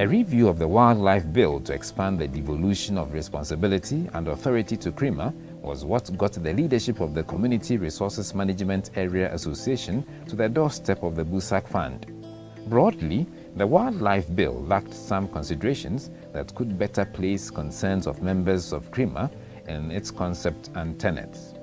A review of the Wildlife Bill to expand the devolution of responsibility and authority to CRIMA was what got the leadership of the Community Resources Management Area Association to the doorstep of the BUSAC Fund. Broadly, the Wildlife Bill lacked some considerations that could better place concerns of members of CRIMA in its concept and tenets.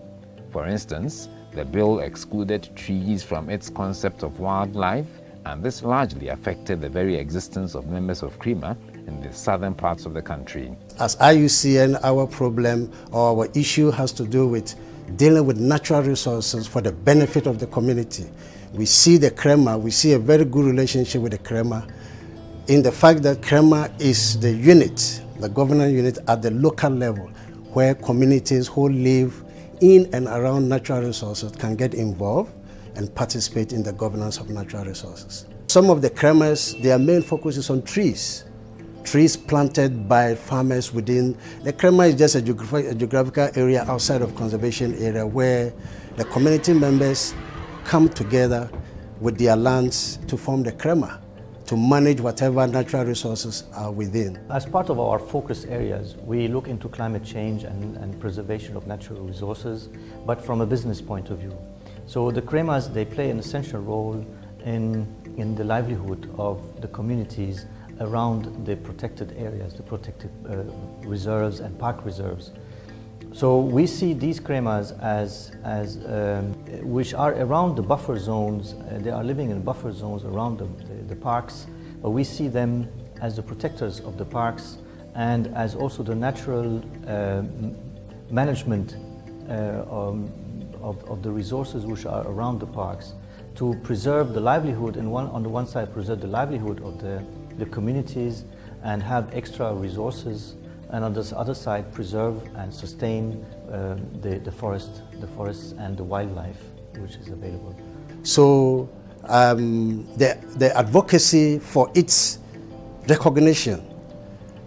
For instance, the bill excluded trees from its concept of wildlife, and this largely affected the very existence of members of CRIMA in the southern parts of the country. As IUCN, our problem or our issue has to do with dealing with natural resources for the benefit of the community. We see the CREMA, we see a very good relationship with the CREMA in the fact that CREMA is the unit, the governance unit at the local level where communities who live in and around natural resources can get involved and participate in the governance of natural resources. Some of the CREMAs, their main focus is on trees planted by farmers within. The CREMA is just a geographical area outside of conservation area where the community members come together with their lands to form the CREMA, to manage whatever natural resources are within. As part of our focus areas, we look into climate change and preservation of natural resources, but from a business point of view. So the CREMAs, they play an essential role in the livelihood of the communities around the protected areas, the protected reserves and park reserves. So we see these CREMAs which are around the buffer zones. They are living in buffer zones around the parks, but we see them as the protectors of the parks and as also the natural management of the resources which are around the parks to preserve the livelihood on the one side, preserve the livelihood of the communities and have extra resources, and on the other side preserve and sustain the forests and the wildlife which is available. So the advocacy for its recognition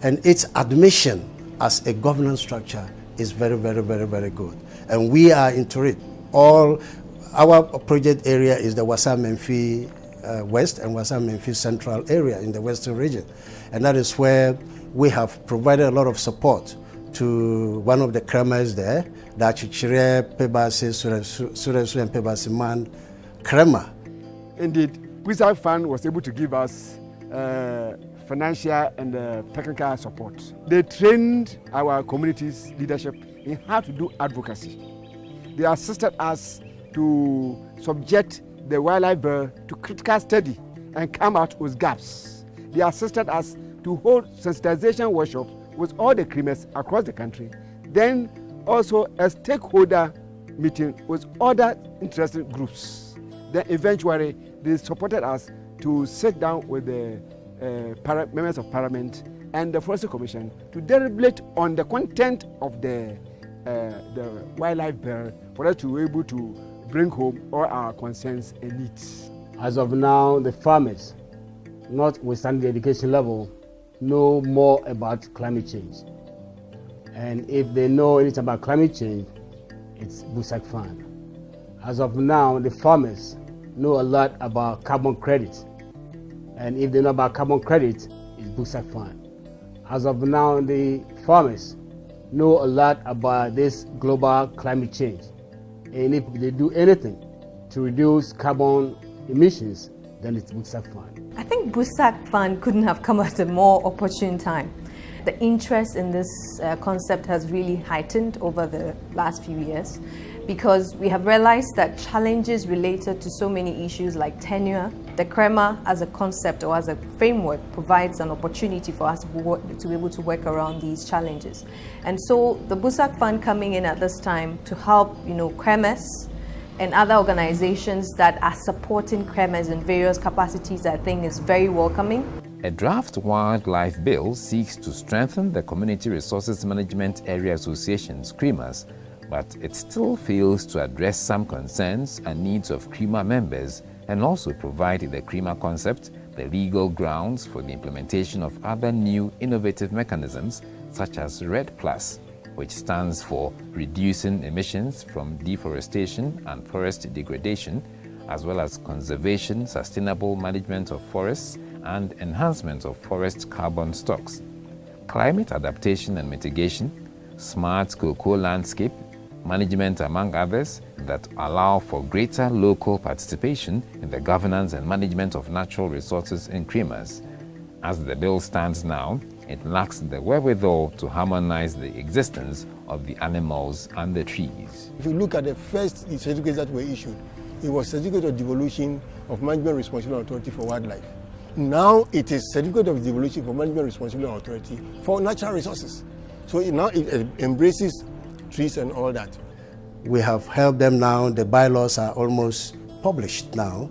and its admission as a governance structure is very, very, very, very good. And we are into it. Our project area is the Wassa-Memphis West and Wassa-Memphis Central area in the Western region. And that is where we have provided a lot of support to one of the CREMAs there, the Achichire Pebasi Suresu and Pebasi Man CREMA. Indeed, BUSAC Fund was able to give us financial and technical support. They trained our community's leadership in how to do advocacy. They assisted us to subject the wildlife bill to critical study and come out with gaps. They assisted us to hold sensitization workshops with all the CREMAs across the country, then also a stakeholder meeting with other interested groups. Then eventually they supported us to sit down with the members of Parliament and the Forestry Commission to deliberate on the content of the wildlife bill for us to be able to bring home all our concerns and needs. As of now, the farmers, notwithstanding the education level, know more about climate change. And if they know anything about climate change, it's BUSAC Fund. As of now, the farmers know a lot about carbon credit. And if they know about carbon credit, it's BUSAC Fund. As of now, the farmers know a lot about this global climate change. And if they do anything to reduce carbon emissions, then it's BUSAC Fund. I think BUSAC Fund couldn't have come at a more opportune time. The interest in this concept has really heightened over the last few years because we have realized that challenges related to so many issues like tenure, the CREMA as a concept or as a framework provides an opportunity for us to be able to work around these challenges. And so the BUSAC Fund coming in at this time to help, CREMAs and other organizations that are supporting CREMAs in various capacities, I think is very welcoming. A draft wildlife bill seeks to strengthen the Community Resources Management Area Association's CREMAs, but it still fails to address some concerns and needs of CREMA members and also provide the CREMA concept the legal grounds for the implementation of other new innovative mechanisms such as RED+, which stands for Reducing Emissions from Deforestation and Forest Degradation, as well as Conservation, Sustainable Management of Forests, and enhancement of forest carbon stocks, climate adaptation and mitigation, smart cocoa landscape management, among others, that allow for greater local participation in the governance and management of natural resources in creamers. As the bill stands now, it lacks the wherewithal to harmonize the existence of the animals and the trees. If you look at the first certificates that were issued, it was Certificate of Devolution of Management Responsibility Authority for Wildlife. Now it is Certificate of Devolution for Management Responsibility Authority for Natural Resources. So now it embraces trees and all that. We have helped them now. The bylaws are almost published now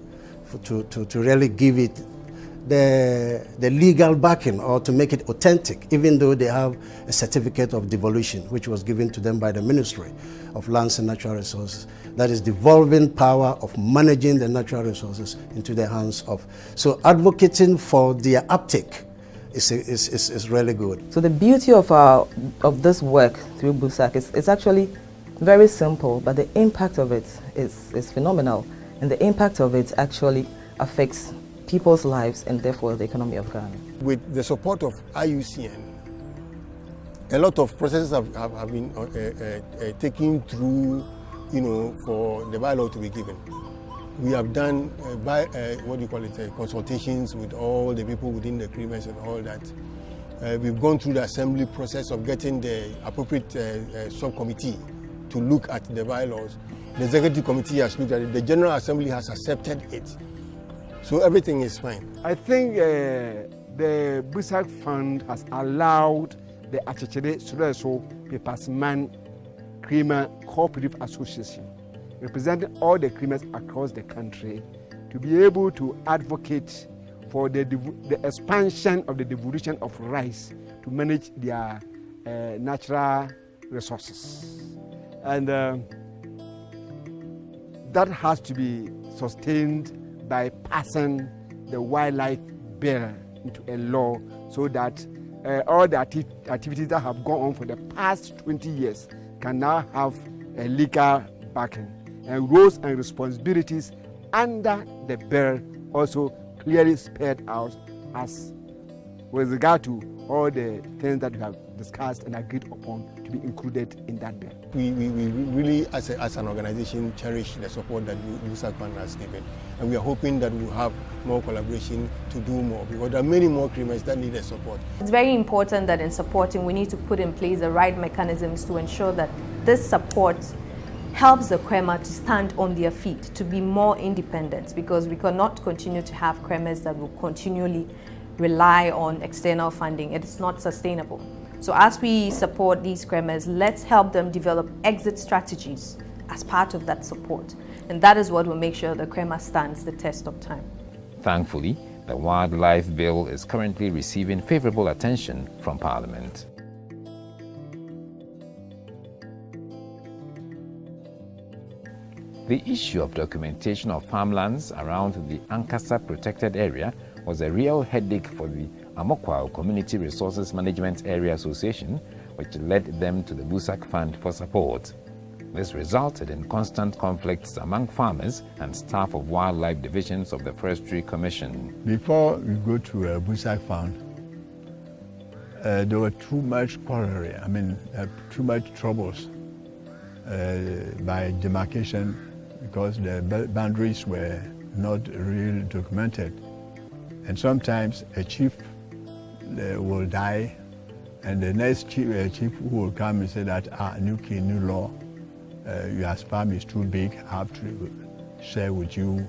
to really give it the legal backing, or to make it authentic, even though they have a certificate of devolution which was given to them by the Ministry of Lands and Natural Resources. That is devolving power of managing the natural resources into the hands of. So advocating for their uptake is really good. So the beauty of this work through BUSAC is actually very simple, but the impact of it is phenomenal, and the impact of it actually affects people's lives and therefore the economy of Ghana. With the support of IUCN, a lot of processes have been taken through, for the bylaw to be given. We have done consultations with all the people within the creamers and all that. We've gone through the assembly process of getting the appropriate subcommittee to look at the bylaws. The executive committee has looked at it. The General Assembly has accepted it. So everything is fine. I think the BUSAC Fund has allowed the Achechere Sureso Papersman Creamer Cooperative Association, representing all the creamers across the country, to be able to advocate for the expansion of the devolution of rice to manage their natural resources. And that has to be sustained by passing the wildlife bill into a law, so that all the activities that have gone on for the past 20 years can now have a legal backing, and roles and responsibilities under the bill also clearly spelled out as with regard to all the things that we have discussed and agreed upon to be included in that bill. We really, as an organization, cherish the support that BUSAC Fund has given, and we are hoping that we'll have more collaboration to do more, because there are many more creamers that need the support. It's very important that in supporting, we need to put in place the right mechanisms to ensure that this support helps the creamer to stand on their feet, to be more independent, because we cannot continue to have creamers that will continually rely on external funding. It is not sustainable. So as we support these creamers, let's help them develop exit strategies as part of that support. And that is what will make sure the creamer stands the test of time. Thankfully, the Wildlife Bill is currently receiving favorable attention from Parliament. The issue of documentation of farmlands around the Ankasa protected area was a real headache for the Amokwao Community Resources Management Area Association, which led them to the BUSAC Fund for support. This resulted in constant conflicts among farmers and staff of wildlife divisions of the Forestry Commission. Before we go to BUSAC Fund, there were too much quarreling, too much troubles by demarcation, because the boundaries were not really documented. And sometimes a chief will die, and the next chief who will come and say that, new king, new law, your farm is too big, I have to share with you,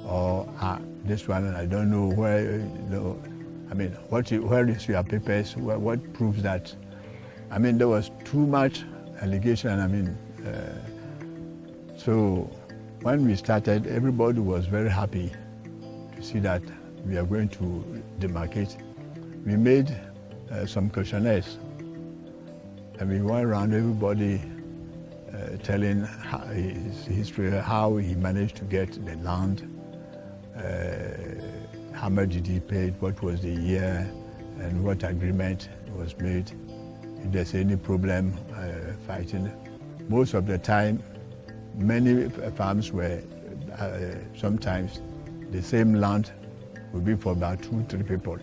or this one, I don't know where, where is your papers, what proves that? There was too much allegation, so when we started, everybody was very happy to see that we are going to demarcate. We made some questionnaires, and we went around everybody telling his history, how he managed to get the land, how much did he pay, what was the year, and what agreement was made, if there's any problem fighting. Most of the time, many farms were sometimes the same land will be for about 2-3 people.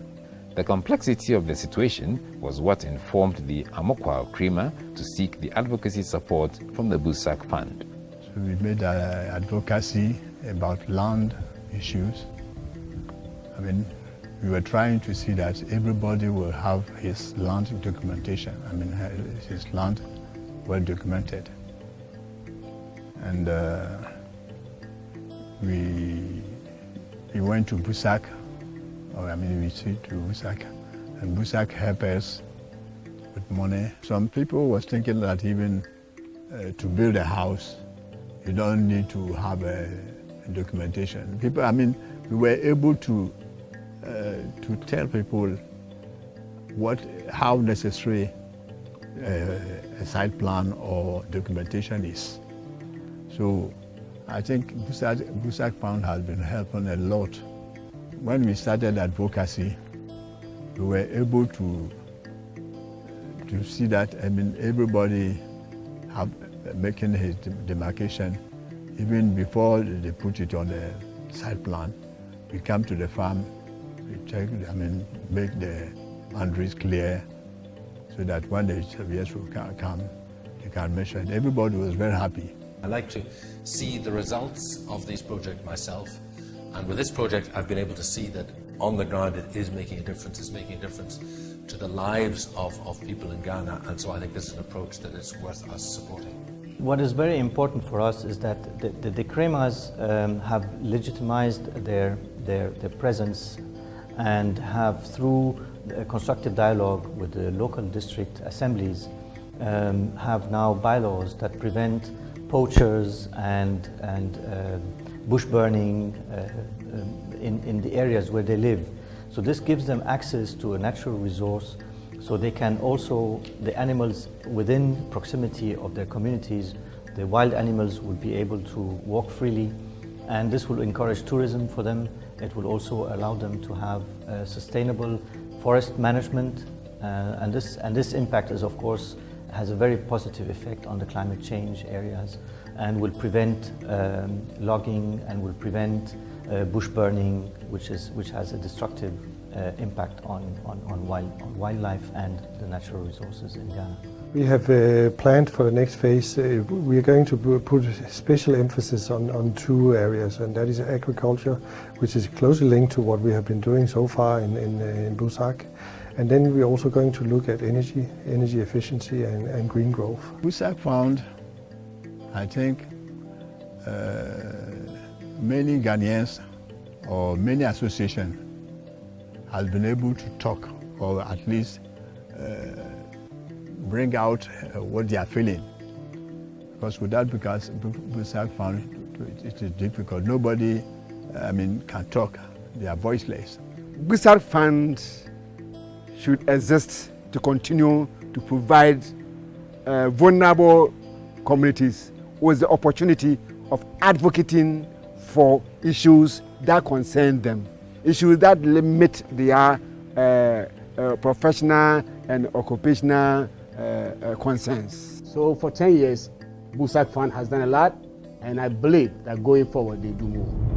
The complexity of the situation was what informed the Amokwao Creamer to seek the advocacy support from the Busak Fund. So we made advocacy about land issues. I mean, we were trying to see that everybody will have his land documentation, his land well documented. And we went to Busak, we went to Busak, and Busak helped us with money. Some people was thinking that even to build a house, you don't need to have a documentation. We were able to tell people how necessary a site plan or documentation is. So I think Busak Fund has been helping a lot. When we started advocacy, we were able to see that everybody have making his demarcation even before they put it on the site plan. We come to the farm, we check, make the boundaries clear so that when the surveyors will come, they can measure it. Everybody was very happy. I like to see the results of these projects myself, and with this project I've been able to see that on the ground it is making a difference. It's making a difference to the lives of people in Ghana, and so I think this is an approach that is worth us supporting. What is very important for us is that the Creamers have legitimized their presence and have, through constructive dialogue with the local district assemblies, have now bylaws that prevent poachers and bush burning in the areas where they live. So this gives them access to a natural resource, so they can also, the animals within proximity of their communities, the wild animals will be able to walk freely, and this will encourage tourism for them. It will also allow them to have sustainable forest management, and this impact is, of course, has a very positive effect on the climate change areas and will prevent logging and will prevent bush burning, which has a destructive impact on wildlife and the natural resources in Ghana. We have planned for the next phase. We are going to put special emphasis on 2 areas, and that is agriculture, which is closely linked to what we have been doing so far in Busak. And then we're also going to look at energy efficiency and green growth. Busak found, I think, many Ghanaians or many associations have been able to talk, or at least bring out what they are feeling. Because Busak found it is difficult. Nobody, can talk. They are voiceless. Busak Fund should exist to continue to provide vulnerable communities with the opportunity of advocating for issues that concern them, issues that limit their professional and occupational concerns. So for 10 years, Busak Fund has done a lot, and I believe that going forward they do more.